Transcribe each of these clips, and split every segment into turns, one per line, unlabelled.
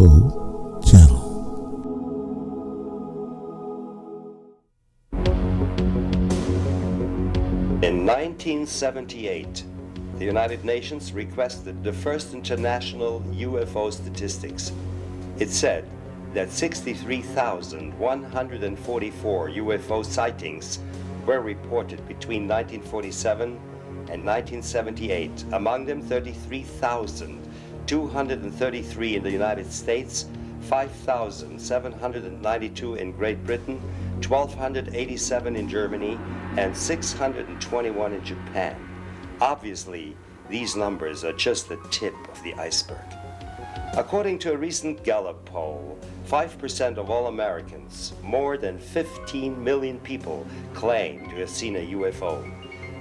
UFO Channel.
In 1978, the United Nations requested the first international UFO statistics. It said that 63,144 UFO sightings were reported between 1947 and 1978, among them 33,233 in the United States, 5,792 in Great Britain, 1,287 in Germany, and 621 in Japan. Obviously, these numbers are just the tip of the iceberg. According to a recent Gallup poll, 5% of all Americans, more than 15 million people, claim to have seen a UFO.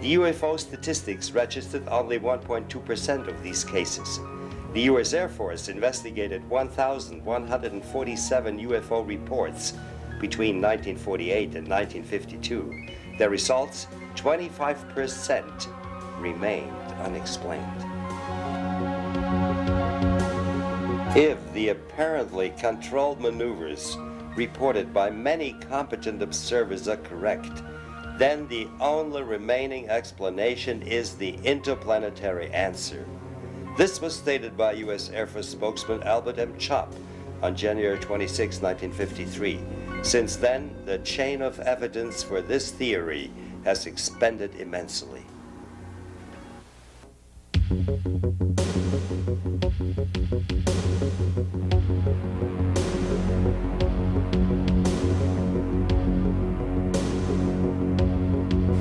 The UFO statistics registered only 1.2% of these cases. The U.S. Air Force investigated 1,147 UFO reports between 1948 and 1952. Their results, 25% remained unexplained. If the apparently controlled maneuvers reported by many competent observers are correct, then the only remaining explanation is the interplanetary answer. This was stated by U.S. Air Force spokesman Albert M. Chopp on January 26, 1953. Since then, the chain of evidence for this theory has expanded immensely.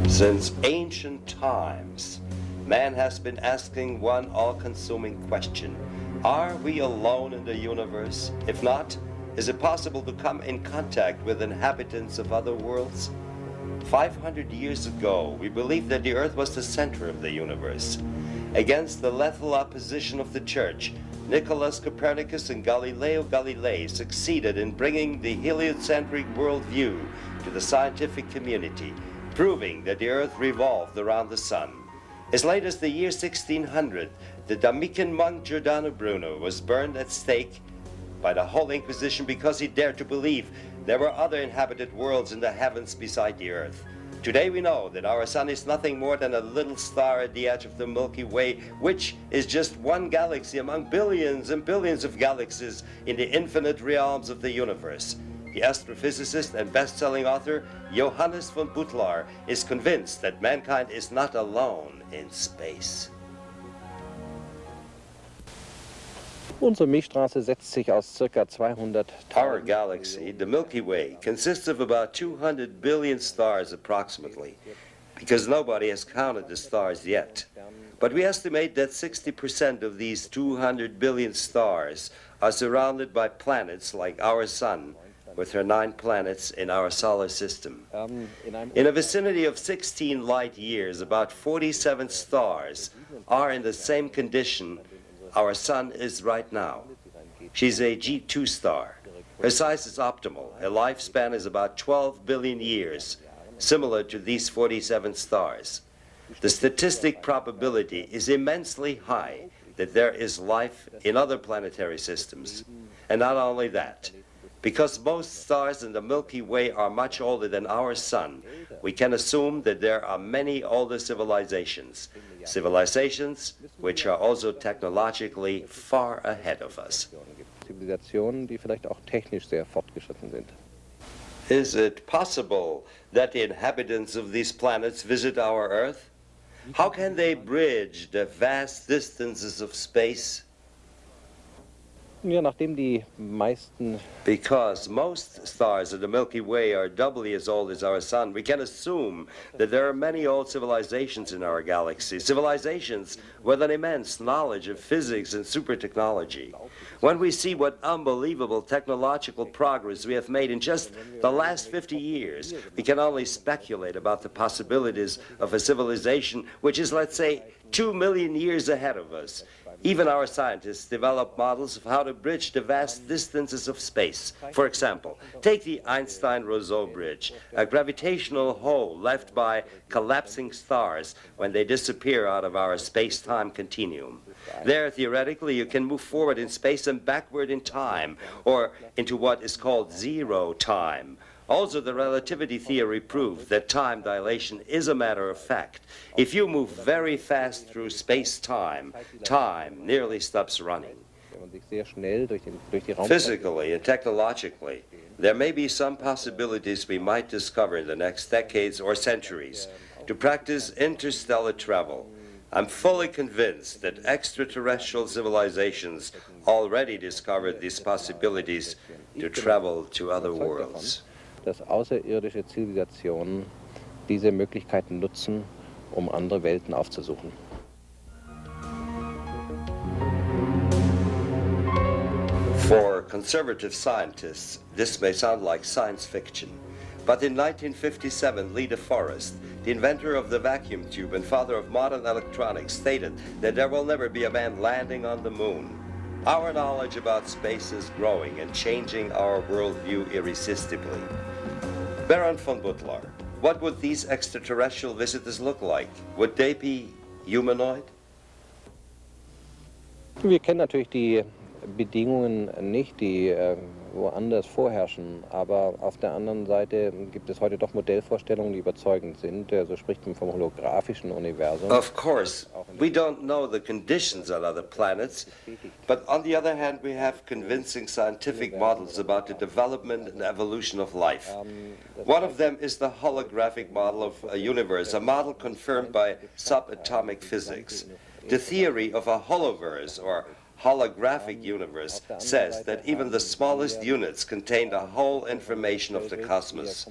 Since ancient times, man has been asking one all-consuming question: are we alone in the universe? If not, is it possible to come in contact with inhabitants of other worlds? 500 years ago, we believed that the Earth was the center of the universe. Against the lethal opposition of the Church, Nicholas Copernicus and Galileo Galilei succeeded in bringing the heliocentric worldview to the scientific community, proving that the Earth revolved around the Sun. As late as the year 1600, the Dominican monk Giordano Bruno was burned at stake by the whole Inquisition because he dared to believe there were other inhabited worlds in the heavens beside the Earth. Today we know that our Sun is nothing more than a little star at the edge of the Milky Way, which is just one galaxy among billions and billions of galaxies in the infinite realms of the universe. The astrophysicist and best-selling author Johannes von Butlar is convinced that mankind is not alone in space.
Unsere Milchstraße setzt sich aus ca. 200.
Our galaxy, the Milky Way, consists of about 200 billion stars approximately, because nobody has counted the stars yet. But we estimate that 60% of these 200 billion stars are surrounded by planets like our Sun, with her 9 planets in our solar system. In a vicinity of 16 light years, about 47 stars are in the same condition our Sun is right now. She's a G2 star. Her size is optimal. Her lifespan is about 12 billion years, similar to these 47 stars. The statistic probability is immensely high that there is life in other planetary systems. And not only that, because most stars in the Milky Way are much older than our Sun, we can assume that there are many older civilizations which are also technologically far ahead of us.
Zivilisationen, die vielleicht auch technisch sehr fortgeschritten sind.
Is it possible that the inhabitants of these planets visit our Earth? How can they bridge the vast distances of space?
Ja, nachdem die meisten
Because most stars in the Milky Way are doubly as old as our Sun, we can assume that there are many old civilizations in our galaxy, civilizations with an immense knowledge of physics and super technology. When we see what unbelievable technological progress we have made in just the last 50 years, we can only speculate about the possibilities of a civilization which is, let's say, 2 million years ahead of us. Even our scientists develop models of how to bridge the vast distances of space. For example, take the Einstein-Roseau bridge, a gravitational hole left by collapsing stars when they disappear out of our space-time continuum. There, theoretically, you can move forward in space and backward in time, or into what is called zero time. Also, the relativity theory proves that time dilation is a matter of fact. If you move very fast through space-time, time nearly stops running. Physically and technologically, there may be some possibilities we might discover in the next decades or centuries to practice interstellar travel. I'm fully convinced that extraterrestrial civilizations already discovered these possibilities to travel to other worlds.
Dass außerirdische Zivilisationen diese Möglichkeiten nutzen, andere Welten aufzusuchen.
For conservative scientists, this may sound like science fiction. But in 1957, Lee DeForest, the inventor of the vacuum tube and father of modern electronics, stated that there will never be a man landing on the moon. Our knowledge about space is growing and changing our worldview irresistibly. Baron von Butler, what would these extraterrestrial visitors look like? Would they be humanoid?
Wir kennen natürlich die Bedingungen nicht, die woanders vorherrschen, aber auf der anderen Seite gibt es heute doch Modellvorstellungen, die überzeugend sind. So spricht man vom holographischen Universum.
Of course, we don't know the conditions on other planets, but on the other hand, we have convincing scientific models about the development and evolution of life. One of them is the holographic model of a universe, a model confirmed by subatomic physics. The theory of a holoverse, or holographic universe, says that even the smallest units contain the whole information of the cosmos.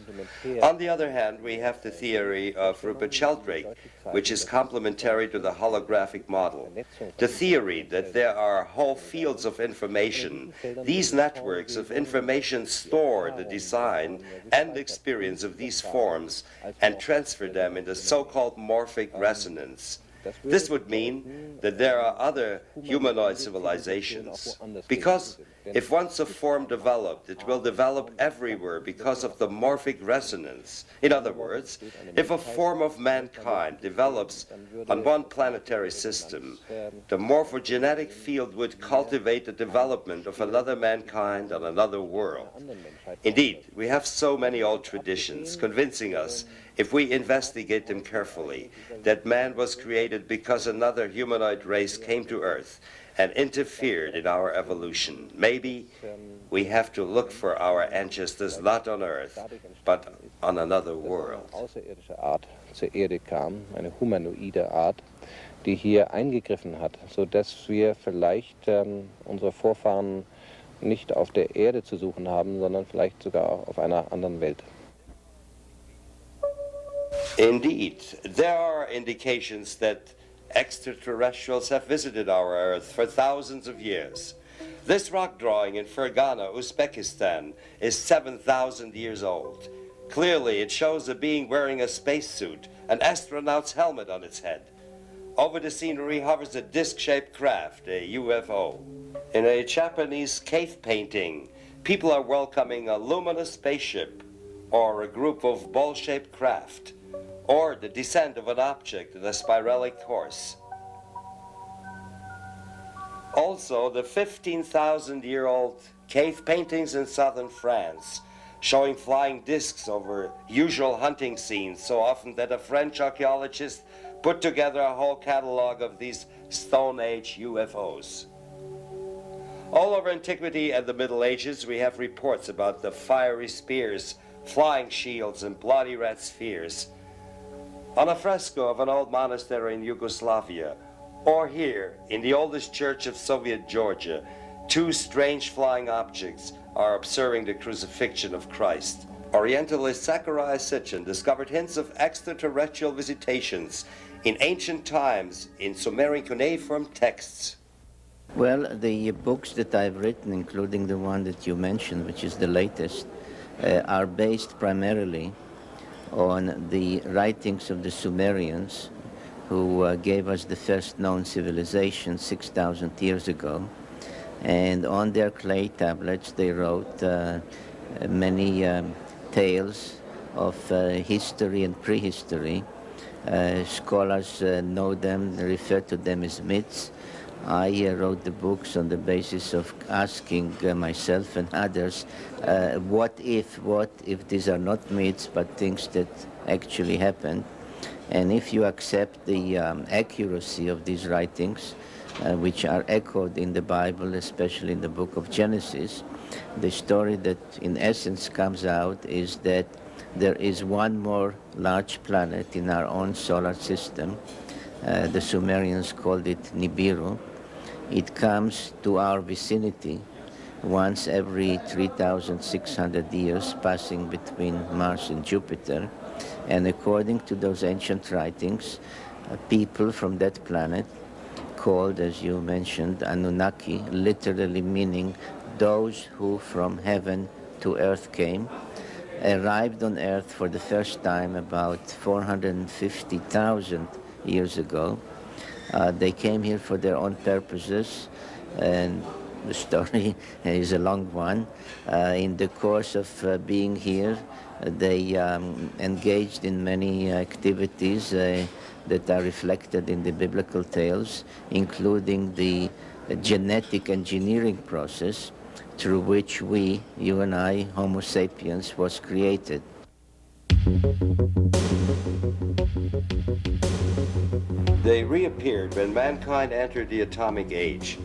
On the other hand, we have the theory of Rupert Sheldrake, which is complementary to the holographic model. The theory that there are whole fields of information. These networks of information store the design and experience of these forms and transfer them in the so-called morphic resonance. This would mean that there are other humanoid civilizations, because if once a form developed, it will develop everywhere because of the morphic resonance. In other words, if a form of mankind develops on one planetary system, the morphogenetic field would cultivate the development of another mankind on another world. Indeed, we have so many old traditions convincing us, if we investigate them carefully, that man was created because another humanoid race came to Earth and interfered in our evolution. Maybe we have to look for our ancestors not on Earth, but on another world.
Außerirdische Art zur Erde kam, eine humanoide Art, die hier eingegriffen hat, sodass wir vielleicht unsere Vorfahren nicht auf der Erde zu suchen haben, sondern vielleicht sogar auf einer anderen Welt.
Indeed, there are indications that extraterrestrials have visited our Earth for thousands of years. This rock drawing in Fergana, Uzbekistan, is 7,000 years old. Clearly, it shows a being wearing a spacesuit, an astronaut's helmet on its head. Over the scenery hovers a disc-shaped craft, a UFO. In a Japanese cave painting, people are welcoming a luminous spaceship or a group of ball-shaped craft, or the descent of an object in a spiralic course. Also, the 15,000-year-old cave paintings in southern France, showing flying discs over usual hunting scenes, so often that a French archaeologist put together a whole catalog of these Stone Age UFOs. All over antiquity and the Middle Ages, we have reports about the fiery spears, flying shields, and bloody red spheres. On a fresco of an old monastery in Yugoslavia, or here in the oldest church of Soviet Georgia, two strange flying objects are observing the crucifixion of Christ. Orientalist Zachariah Sitchin discovered hints of extraterrestrial visitations in ancient times in Sumerian cuneiform texts.
Well, the books that I've written, including the one that you mentioned, which is the latest, are based primarily on the writings of the Sumerians, who gave us the first known civilization 6,000 years ago. And on their clay tablets, they wrote many tales of history and prehistory. Scholars know them, refer to them as myths. I wrote the books on the basis of asking myself and others, what if these are not myths but things that actually happened? And if you accept the accuracy of these writings, which are echoed in the Bible, especially in the book of Genesis, the story that in essence comes out is that there is one more large planet in our own solar system. The Sumerians called it Nibiru. It comes to our vicinity once every 3,600 years, passing between Mars and Jupiter. And according to those ancient writings, people from that planet, called, as you mentioned, Anunnaki, literally meaning those who from heaven to earth came, arrived on earth for the first time about 450,000 years ago. They came here for their own purposes, and the story is a long one. In the course of being here, they engaged in many activities that are reflected in the biblical tales, including the genetic engineering process through which we, you and I, Homo sapiens, was created.
They reappeared when mankind entered the atomic age.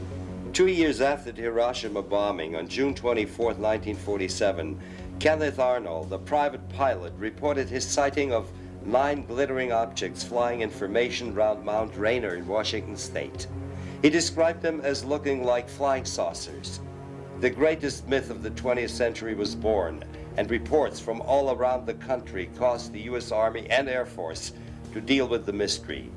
2 years after the Hiroshima bombing on June 24, 1947, Kenneth Arnold, a private pilot, reported his sighting of 9 glittering objects flying in formation around Mount Rainier in Washington state. He described them as looking like flying saucers. The greatest myth of the 20th century was born, and reports from all around the country caused the U.S. Army and Air Force to deal with the mystery.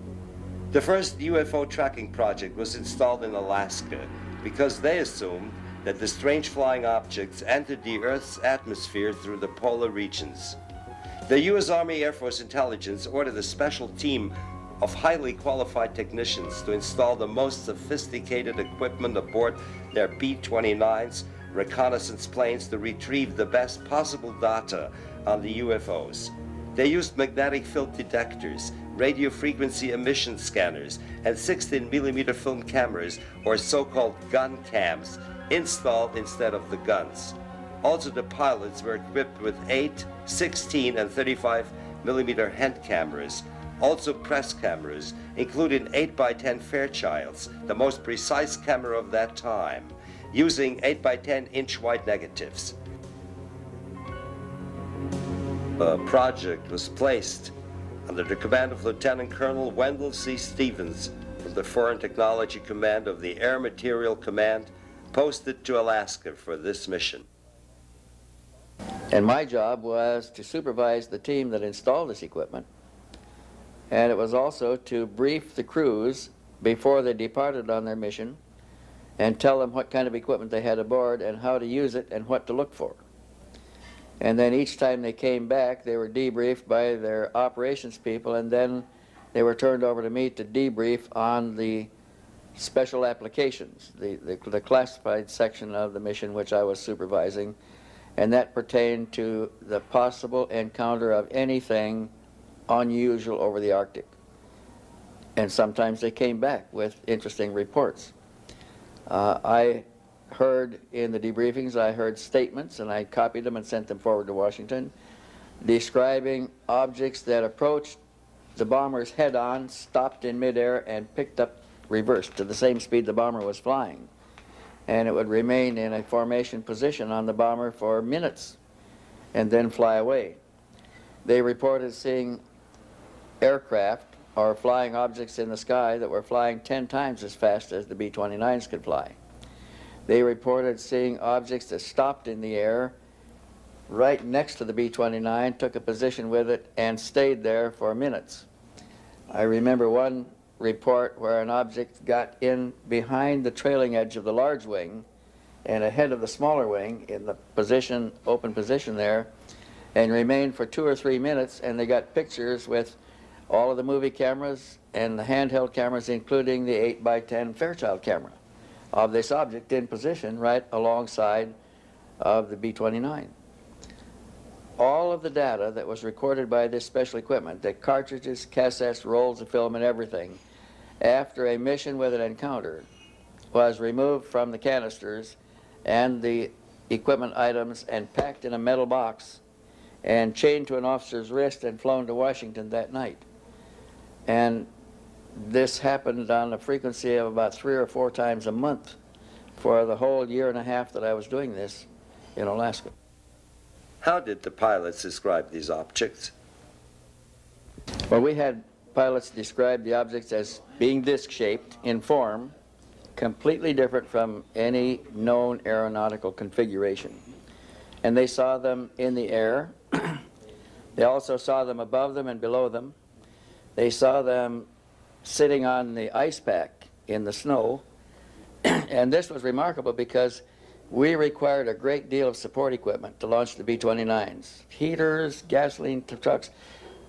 The first UFO tracking project was installed in Alaska because they assumed that the strange flying objects entered the Earth's atmosphere through the polar regions. The U.S. Army Air Force Intelligence ordered a special team of highly qualified technicians to install the most sophisticated equipment aboard their B-29s reconnaissance planes to retrieve the best possible data on the UFOs. They used magnetic field detectors, radio frequency emission scanners, and 16mm film cameras, or so-called gun cams, installed instead of the guns. Also, the pilots were equipped with 8, 16, and 35mm hand cameras, also press cameras, including 8x10 Fairchilds, the most precise camera of that time, using 8x10 inch wide negatives. The project was placed under the command of Lieutenant Colonel Wendell C. Stevens from the Foreign Technology Command of the Air Material Command, posted to Alaska for this mission.
And my job was to supervise the team that installed this equipment, and it was also to brief the crews before they departed on their mission and tell them what kind of equipment they had aboard and how to use it and what to look for. And then each time they came back, they were debriefed by their operations people, and then they were turned over to me to debrief on the special applications, the classified section of the mission which I was supervising, and that pertained to the possible encounter of anything unusual over the Arctic. And sometimes they came back with interesting reports. I heard in the debriefings, I heard statements, and I copied them and sent them forward to Washington, describing objects that approached the bombers head-on, stopped in midair, and picked up reversed to the same speed the bomber was flying. And it would remain in a formation position on the bomber for minutes and then fly away. They reported seeing aircraft or flying objects in the sky that were flying 10 times as fast as the B-29s could fly. They reported seeing objects that stopped in the air right next to the B-29, took a position with it, and stayed there for minutes. I remember one report where an object got in behind the trailing edge of the large wing and ahead of the smaller wing in the position, open position there, and remained for 2 or 3 minutes, and they got pictures with all of the movie cameras and the handheld cameras, including the 8x10 Fairchild camera of this object in position right alongside of the B-29. All of the data that was recorded by this special equipment, the cartridges, cassettes, rolls of film, and everything, after a mission with an encounter, was removed from the canisters and the equipment items and packed in a metal box and chained to an officer's wrist and flown to Washington that night. And this happened on a frequency of about 3 or 4 times a month for the whole year and a half that I was doing this in Alaska.
How did the pilots describe these objects?
Well, we had pilots describe the objects as being disc-shaped in form, completely different from any known aeronautical configuration. And they saw them in the air. They also saw them above them and below them. They saw them sitting on the ice pack in the snow. And this was remarkable because we required a great deal of support equipment to launch the B-29s. Heaters, gasoline trucks,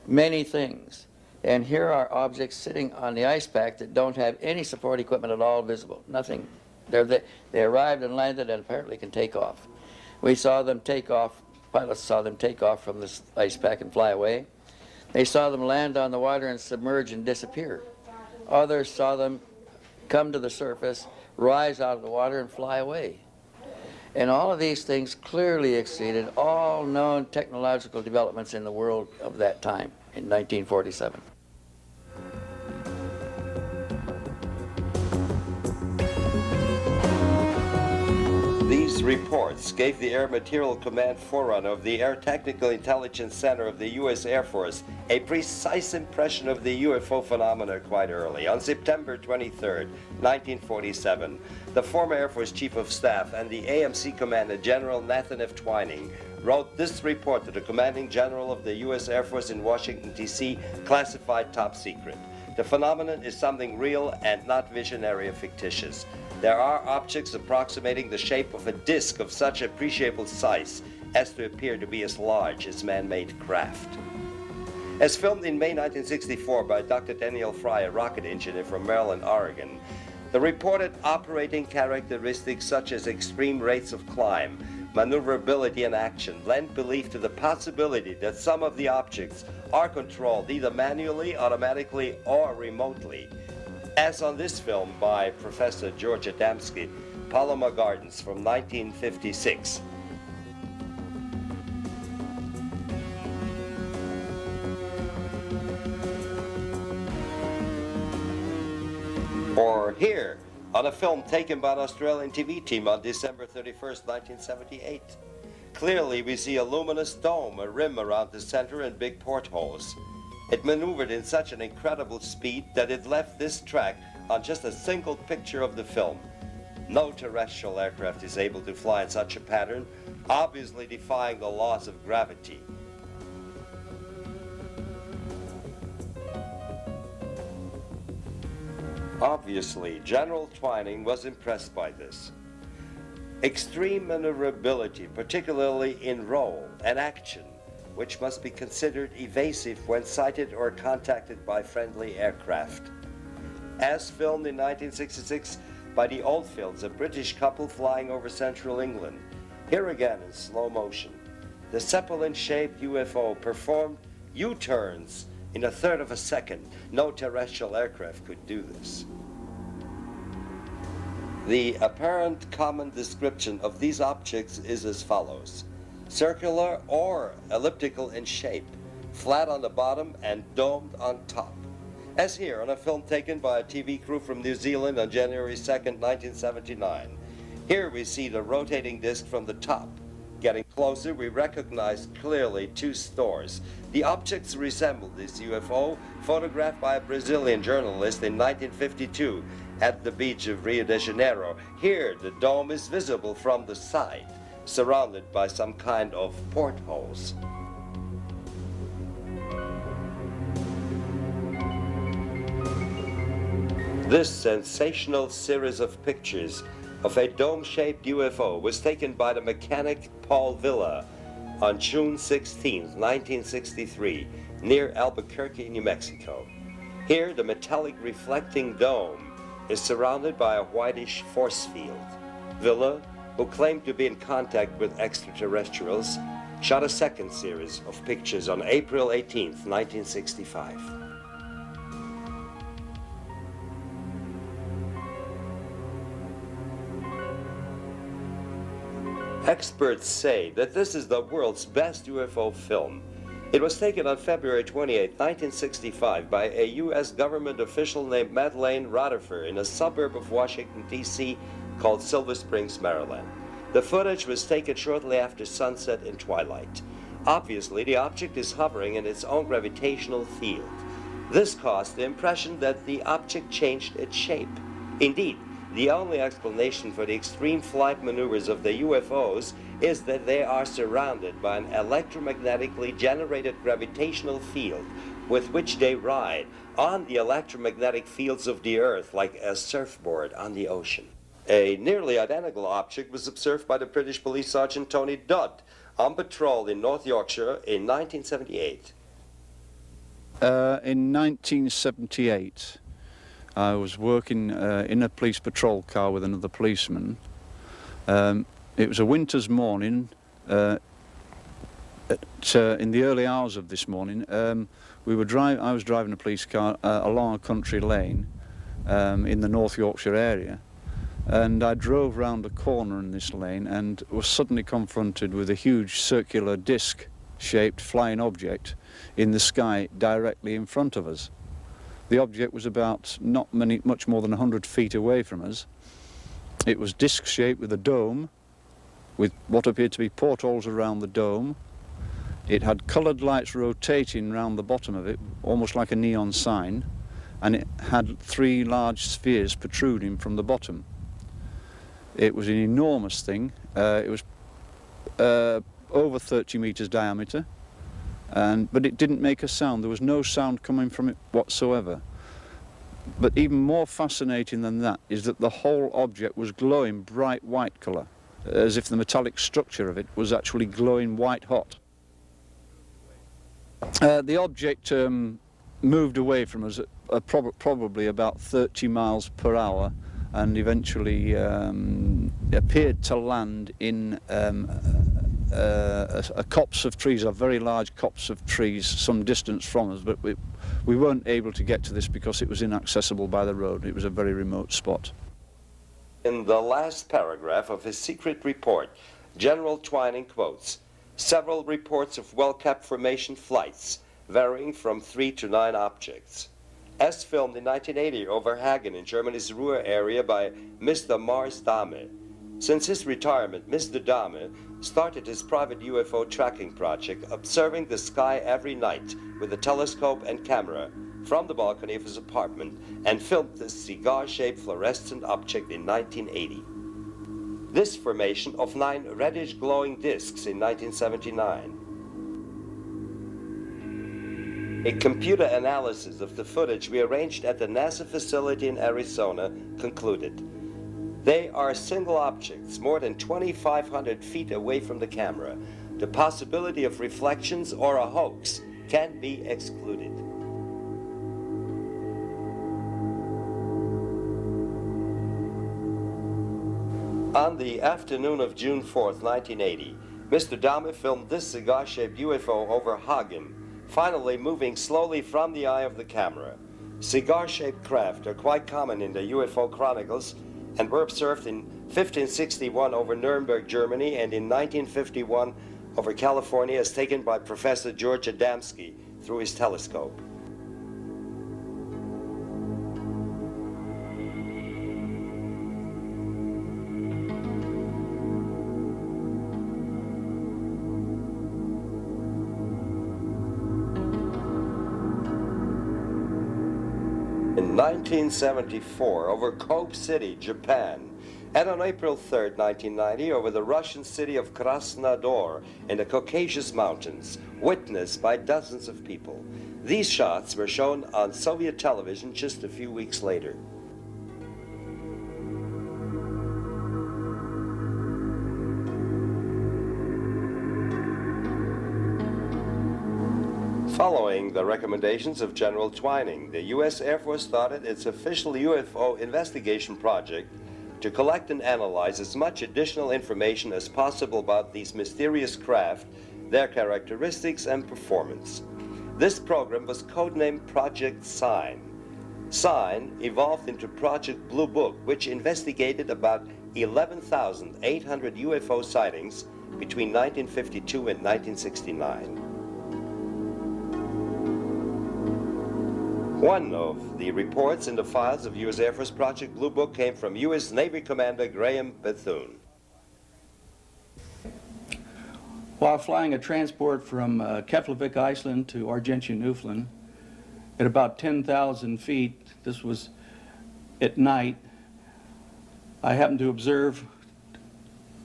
many things. And here are objects sitting on the ice pack that don't have any support equipment at all visible, nothing. They arrived and landed and apparently can take off. We saw them take off, pilots saw them take off from this ice pack and fly away. They saw them land on the water and submerge and disappear. Others saw them come to the surface, rise out of the water and fly away. And all of these things clearly exceeded all known technological developments in the world of that time, in 1947.
These reports gave the Air Materiel Command forerunner of the Air Technical Intelligence Center of the U.S. Air Force a precise impression of the UFO phenomena quite early. On September 23, 1947, the former Air Force Chief of Staff and the AMC Commander General Nathan F. Twining wrote this report to the Commanding General of the U.S. Air Force in Washington, D.C., classified top secret. The phenomenon is something real and not visionary or fictitious. There are objects approximating the shape of a disk of such appreciable size as to appear to be as large as man-made craft. As filmed in May 1964 by Dr. Daniel Fry, a rocket engineer from Maryland, Oregon, the reported operating characteristics such as extreme rates of climb, maneuverability and action lend belief to the possibility that some of the objects are controlled either manually, automatically, or remotely, as on this film by Professor George Adamski, Palomar Gardens from 1956. Or here, on a film taken by an Australian TV team on December 31st, 1978. Clearly, we see a luminous dome, a rim around the center, and big portholes. It maneuvered in such an incredible speed that it left this track on just a single picture of the film. No terrestrial aircraft is able to fly in such a pattern, obviously defying the laws of gravity. Obviously, General Twining was impressed by this. Extreme maneuverability, particularly in roll and action, which must be considered evasive when sighted or contacted by friendly aircraft. As filmed in 1966 by the Oldfields, a British couple flying over central England. Here again in slow motion, the Zeppelin-shaped UFO performed U-turns in a third of a second. No terrestrial aircraft could do this. The apparent common description of these objects is as follows: circular or elliptical in shape, flat on the bottom and domed on top. As here on a film taken by a TV crew from New Zealand on January 2nd, 1979. Here we see the rotating disc from the top. Getting closer, we recognize clearly two stores. The objects resemble this UFO photographed by a Brazilian journalist in 1952 at the beach of Rio de Janeiro. Here, the dome is visible from the side, surrounded by some kind of portholes. This sensational series of pictures of a dome-shaped UFO was taken by the mechanic Paul Villa on June 16, 1963, near Albuquerque, New Mexico. Here, the metallic reflecting dome is surrounded by a whitish force field. Villa, who claimed to be in contact with extraterrestrials, shot a second series of pictures on April 18, 1965. Experts say that this is the world's best UFO film. It was taken on February 28, 1965 by a U.S. government official named Madeleine Rutherford in a suburb of Washington, D.C. called Silver Springs, Maryland. The footage was taken shortly after sunset in twilight. Obviously, the object is hovering in its own gravitational field. This caused the impression that the object changed its shape. Indeed, the only explanation for the extreme flight maneuvers of the UFOs is that they are surrounded by an electromagnetically generated gravitational field with which they ride on the electromagnetic fields of the Earth like a surfboard on the ocean. A nearly identical object was observed by the British police sergeant Tony Dodd on patrol in North Yorkshire in 1978.
In 1978, I was working in a police patrol car with another policeman. It was a winter's morning. In the early hours of this morning, I was driving a police car along a country lane in the North Yorkshire area, and I drove round a corner in this lane and was suddenly confronted with a huge circular disc-shaped flying object in the sky directly in front of us. The object was about much more than 100 feet away from us. It was disc-shaped with a dome, with what appeared to be portholes around the dome. It had coloured lights rotating round the bottom of it, almost like a neon sign, and it had 3 large spheres protruding from the bottom. It was an enormous thing. It was over 30 meters diameter. But it didn't make a sound. There was no sound coming from it whatsoever. But even more fascinating than that is that the whole object was glowing bright white colour, as if the metallic structure of it was actually glowing white hot. The object moved away from us at probably about 30 miles per hour and eventually appeared to land in a copse of trees, a very large copse of trees some distance from us, but we weren't able to get to this because it was inaccessible by the road. It was a very remote spot.
In the last paragraph of his secret report, General Twining quotes several reports of well-kept formation flights, varying from 3 to 9 objects. As filmed in 1980 over Hagen in Germany's Ruhr area by Mr. Mars Dahme. Since his retirement, Mr. Dahme started his private UFO tracking project, observing the sky every night with a telescope and camera from the balcony of his apartment, and filmed this cigar-shaped fluorescent object in 1980. This formation of 9 reddish glowing discs in 1979. A computer analysis of the footage we arranged at the NASA facility in Arizona concluded they are single objects more than 2,500 feet away from the camera. The possibility of reflections or a hoax can be excluded. On the afternoon of June 4th, 1980, Mr. Dahme filmed this cigar-shaped UFO over Hagen, finally moving slowly from the eye of the camera. Cigar-shaped craft are quite common in the UFO chronicles and were observed in 1561 over Nuremberg, Germany, and in 1951 over California as taken by Professor George Adamski through his telescope. In 1974 over Kobe City, Japan, and on April 3, 1990 over the Russian city of Krasnodar in the Caucasus Mountains, witnessed by dozens of people. These shots were shown on Soviet television just a few weeks later. Following the recommendations of General Twining, the U.S. Air Force started its official UFO investigation project to collect and analyze as much additional information as possible about these mysterious craft, their characteristics and performance. This program was codenamed Project Sign. Sign evolved into Project Blue Book, which investigated about 11,800 UFO sightings between 1952 and 1969. One of the reports in the files of U.S. Air Force Project Blue Book came from U.S. Navy Commander Graham Bethune.
While flying a transport from Keflavik, Iceland to Argentia, Newfoundland, at about 10,000 feet, this was at night, I happened to observe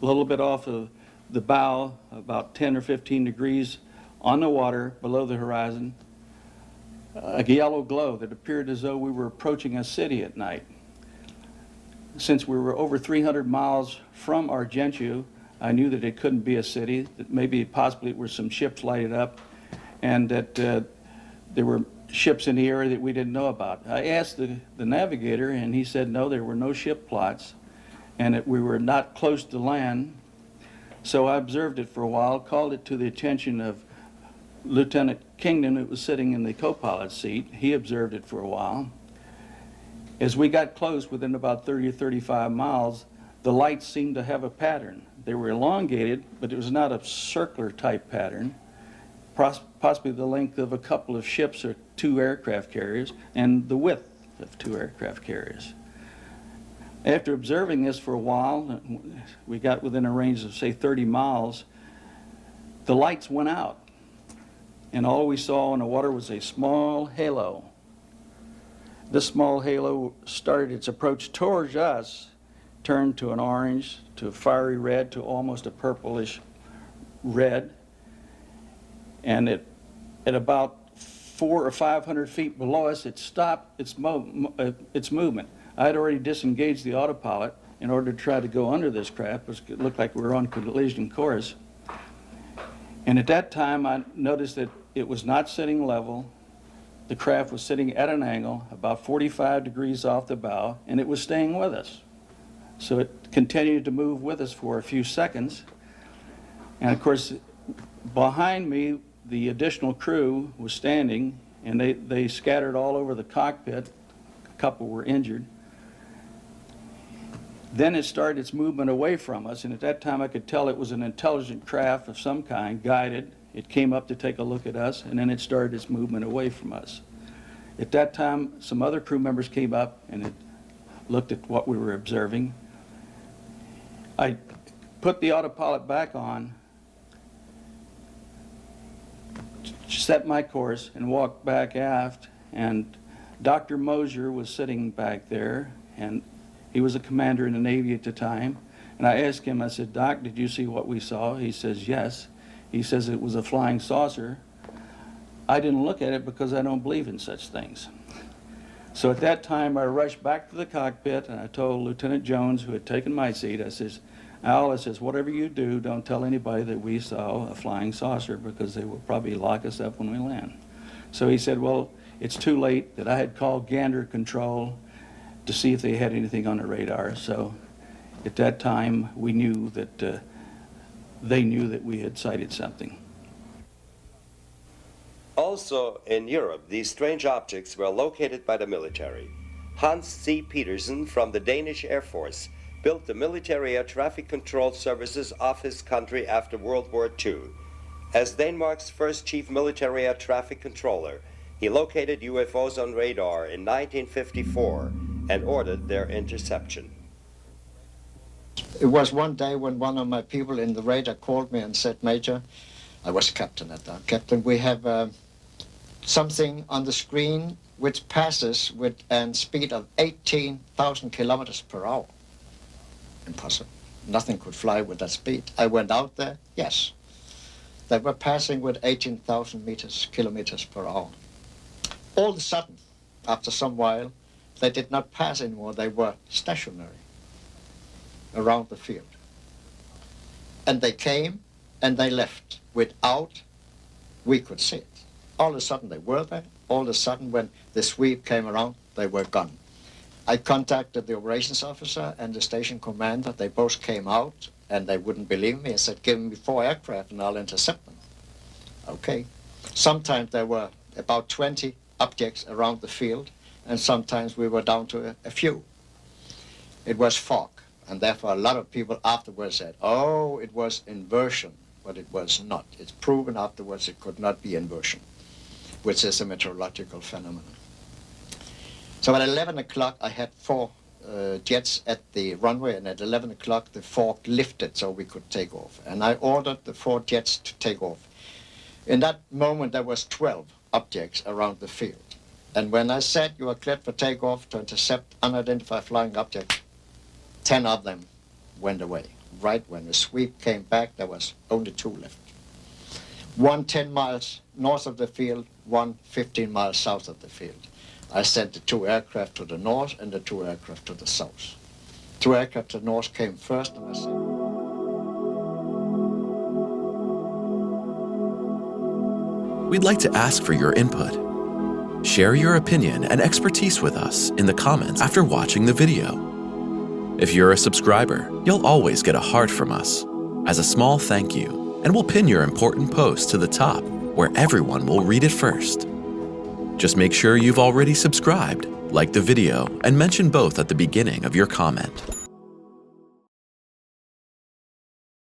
a little bit off of the bow, about 10 or 15 degrees on the water below the horizon, a yellow glow that appeared as though we were approaching a city at night. Since we were over 300 miles from Argentia, I knew that it couldn't be a city, that maybe possibly it were some ships lighted up, and that there were ships in the area that we didn't know about. I asked the navigator, and he said no, there were no ship plots, and that we were not close to land. So I observed it for a while, called it to the attention of Lieutenant Kingdon, who was sitting in the co-pilot's seat. He observed it for a while. As we got close, within about 30 or 35 miles, the lights seemed to have a pattern. They were elongated, but it was not a circular type pattern, possibly the length of a couple of ships or 2 aircraft carriers, and the width of 2 aircraft carriers. After observing this for a while, we got within a range of, say, 30 miles, the lights went out. And all we saw in the water was a small halo. This small halo started its approach towards us, turned to an orange, to a fiery red, to almost a purplish red. And at about 400 or 500 feet below us, it stopped its movement. I had already disengaged the autopilot in order to try to go under this craft, because it looked like we were on collision course. And at that time, I noticed that it was not sitting level. The craft was sitting at an angle, about 45 degrees off the bow, and it was staying with us. So it continued to move with us for a few seconds. And of course, behind me, the additional crew was standing, and they scattered all over the cockpit. A couple were injured. Then it started its movement away from us, and at that time I could tell it was an intelligent craft of some kind, guided. It came up to take a look at us, and then it started its movement away from us. At that time, some other crew members came up, and it looked at what we were observing. I put the autopilot back on, set my course, and walked back aft, and Dr. Mosier was sitting back there, and he was a commander in the Navy at the time. And I asked him, I said, "Doc, did you see what we saw?" He says, "Yes." He says it was a flying saucer. I didn't look at it because I don't believe in such things. So at that time, I rushed back to the cockpit, and I told Lieutenant Jones, who had taken my seat, I says, "Al," I says, "whatever you do, don't tell anybody that we saw a flying saucer, because they will probably lock us up when we land." So he said, well, it's too late, that I had called Gander Control to see if they had anything on the radar. So at that time, we knew that they knew that we had sighted something.
Also in Europe, these strange objects were located by the military. Hans C. Petersen from the Danish Air Force built the military air traffic control services of his country after World War II. As Denmark's first chief military air traffic controller, he located UFOs on radar in 1954 and ordered their interception.
It was one day when one of my people in the radar called me and said, "Major," I was captain at that, "Captain, we have something on the screen which passes with a speed of 18,000 kilometers per hour. Impossible. Nothing could fly with that speed. I went out there, yes. They were passing with 18,000 kilometers per hour. All of a sudden, after some while, they did not pass anymore. They were stationary around the field. And they came and they left without we could see it. All of a sudden they were there. All of a sudden when the sweep came around, they were gone. I contacted the operations officer and the station commander. They both came out and they wouldn't believe me. I said, give me 4 aircraft and I'll intercept them. Okay. Sometimes there were about 20 objects around the field, and sometimes we were down to a few. It was fog, and therefore a lot of people afterwards said, oh, it was inversion, but it was not. It's proven afterwards it could not be inversion, which is a meteorological phenomenon. So at 11 o'clock, I had 4 jets at the runway, and at 11 o'clock, the fog lifted so we could take off. And I ordered the 4 jets to take off. In that moment, there was 12 objects around the field. And when I said you are cleared for takeoff to intercept unidentified flying objects, 10 of them went away. Right when the sweep came back, there was only 2 left. One 10 miles north of the field, one 15 miles south of the field. I sent the 2 aircraft to the north and the 2 aircraft to the south. 2 aircraft to the north came first, and I said,
we'd like to ask for your input. Share your opinion and expertise with us in the comments after watching the video. If you're a subscriber, you'll always get a heart from us as a small thank you, and we'll pin your important post to the top where everyone will read it first. Just make sure you've already subscribed, like the video, and mention both at the beginning of your comment.